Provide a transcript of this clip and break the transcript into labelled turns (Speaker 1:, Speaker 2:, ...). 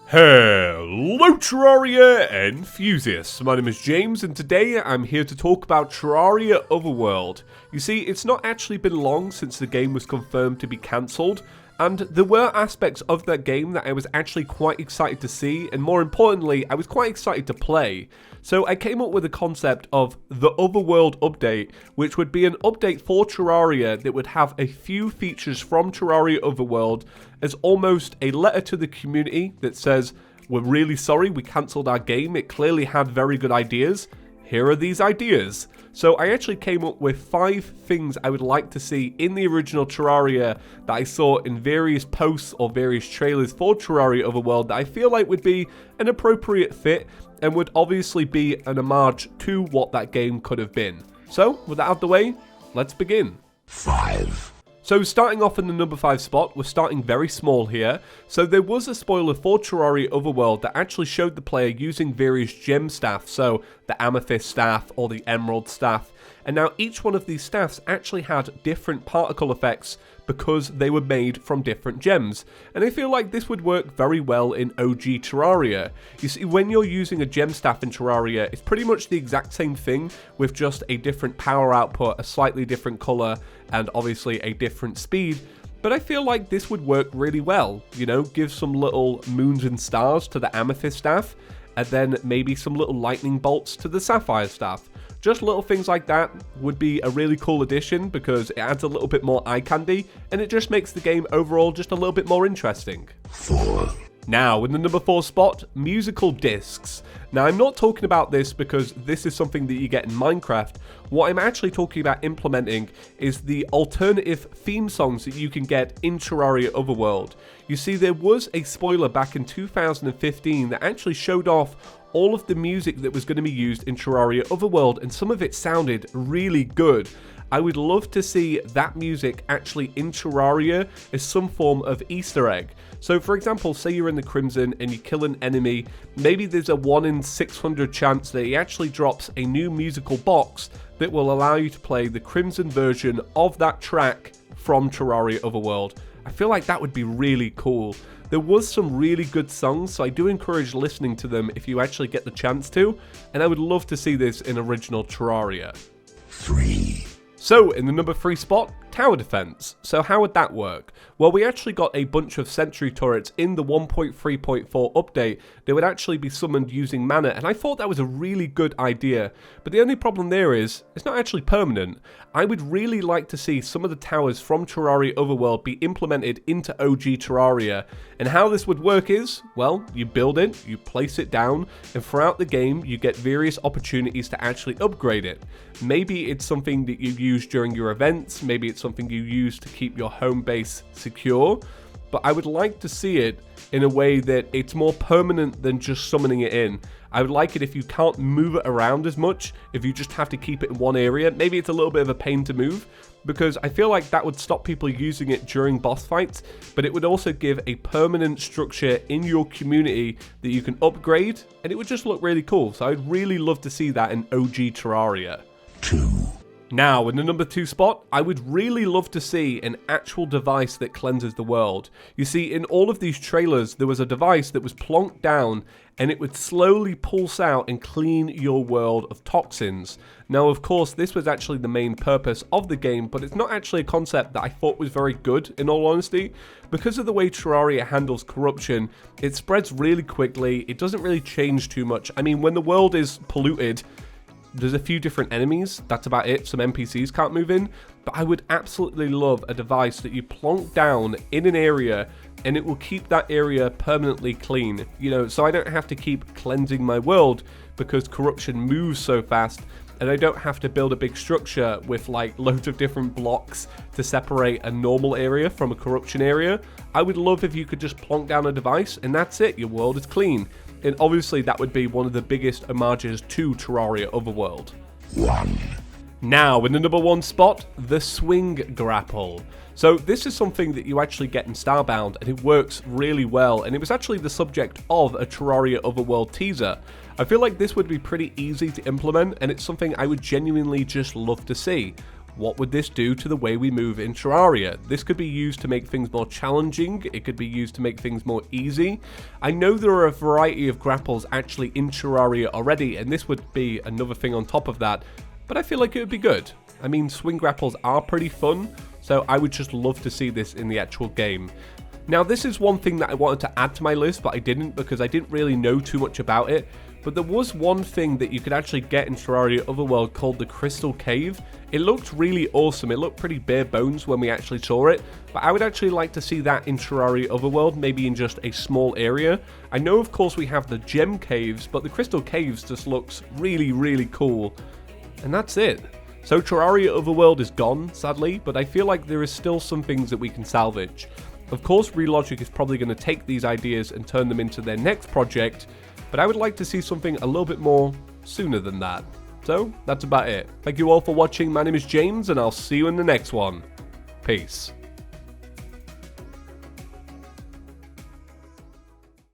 Speaker 1: Hello Terraria enthusiasts, my name is James and today I'm here to talk about Terraria Otherworld. You see, it's not actually been long since the game was confirmed to be cancelled, and there were aspects of that game that I was actually quite excited to see, and more importantly, I was quite excited to play. So I came up with a concept of the Otherworld update, which would be an update for Terraria that would have a few features from Terraria Otherworld as almost a letter to the community that says, we're really sorry we cancelled our game, it clearly had very good ideas, here are these ideas. So I actually came up with 5 things I would like to see in the original Terraria that I saw in various posts or various trailers for Terraria Otherworld that I feel like would be an appropriate fit and would obviously be an homage to what that game could have been. So, with that out of the way, let's begin.
Speaker 2: 5.
Speaker 1: So starting off in the number 5 spot, we're starting very small here. So there was a spoiler for Terraria Otherworld that actually showed the player using various gem staff, so the amethyst staff or the emerald staff. And now each one of these staffs actually had different particle effects because they were made from different gems. And I feel like this would work very well in OG Terraria. You see, when you're using a gem staff in Terraria, it's pretty much the exact same thing with just a different power output, a slightly different color, and obviously a different speed. But I feel like this would work really well, you know, give some little moons and stars to the amethyst staff, and then maybe some little lightning bolts to the sapphire staff. Just little things like that would be a really cool addition because it adds a little bit more eye candy and it just makes the game overall just a little bit more interesting.
Speaker 2: 4.
Speaker 1: Now, in the number 4 spot, musical discs. Now, I'm not talking about this because this is something that you get in Minecraft. What I'm actually talking about implementing is the alternative theme songs that you can get in Terraria Otherworld. You see, there was a spoiler back in 2015 that actually showed off all of the music that was going to be used in Terraria Otherworld, and some of it sounded really good. I would love to see that music actually in Terraria as some form of Easter egg. So for example, say you're in the Crimson and you kill an enemy, maybe there's a 1 in 600 chance that he actually drops a new musical box that will allow you to play the Crimson version of that track from Terraria Otherworld. I feel like that would be really cool. There was some really good songs, so I do encourage listening to them if you actually get the chance to, and I would love to see this in original Terraria.
Speaker 2: 3.
Speaker 1: So, in the number 3 spot, tower defense. So how would that work? Well, we actually got a bunch of sentry turrets in the 1.3.4 update that would actually be summoned using mana, and I thought that was a really good idea. But the only problem there is, it's not actually permanent. I would really like to see some of the towers from Terraria Otherworld be implemented into OG Terraria. And how this would work is, well, you build it, you place it down, and throughout the game you get various opportunities to actually upgrade it. Maybe it's something that you use during your events, maybe it's something you use to keep your home base secure, but I would like to see it in a way that it's more permanent than just summoning it in. I would like it if you can't move it around as much, if you just have to keep it in one area. Maybe it's a little bit of a pain to move, because I feel like that would stop people using it during boss fights, but it would also give a permanent structure in your community that you can upgrade, and it would just look really cool. So I'd really love to see that in OG Terraria.
Speaker 2: 2.
Speaker 1: Now, in the number 2 spot, I would really love to see an actual device that cleanses the world. You see, in all of these trailers, there was a device that was plonked down and it would slowly pulse out and clean your world of toxins. Now, of course, this was actually the main purpose of the game, but it's not actually a concept that I thought was very good, in all honesty. Because of the way Terraria handles corruption, it spreads really quickly, it doesn't really change too much. I mean, when the world is polluted, there's a few different enemies, that's about it, some NPCs can't move in, but I would absolutely love a device that you plonk down in an area and it will keep that area permanently clean, you know, so I don't have to keep cleansing my world because corruption moves so fast, and I don't have to build a big structure with like loads of different blocks to separate a normal area from a corruption area. I would love if you could just plonk down a device and that's it, your world is clean. And obviously that would be one of the biggest homages to Terraria Otherworld.
Speaker 2: 1.
Speaker 1: Now, in the number 1 spot, the swing grapple. So this is something that you actually get in Starbound, and it works really well, and it was actually the subject of a Terraria Otherworld teaser. I feel like this would be pretty easy to implement, and it's something I would genuinely just love to see. what would this do to the way we move in Terraria? This could be used to make things more challenging, it could be used to make things more easy. I know there are a variety of grapples actually in Terraria already, and this would be another thing on top of that, but I feel like it would be good. I mean, swing grapples are pretty fun, so I would just love to see this in the actual game. Now, this is one thing that I wanted to add to my list, but I didn't because I didn't really know too much about it. But there was one thing that you could actually get in Terraria Otherworld called the Crystal Cave. It looked really awesome. It looked pretty bare bones when we actually saw it. But I would actually like to see that in Terraria Otherworld, maybe in just a small area. I know, of course, we have the gem caves, but the Crystal Caves just looks really, really cool. And that's it. So Terraria Otherworld is gone, sadly, but I feel like there is still some things that we can salvage. Of course, Relogic is probably going to take these ideas and turn them into their next project, but I would like to see something a little bit more sooner than that. So, that's about it. Thank you all for watching. My name is James, and I'll see you in the next one. Peace.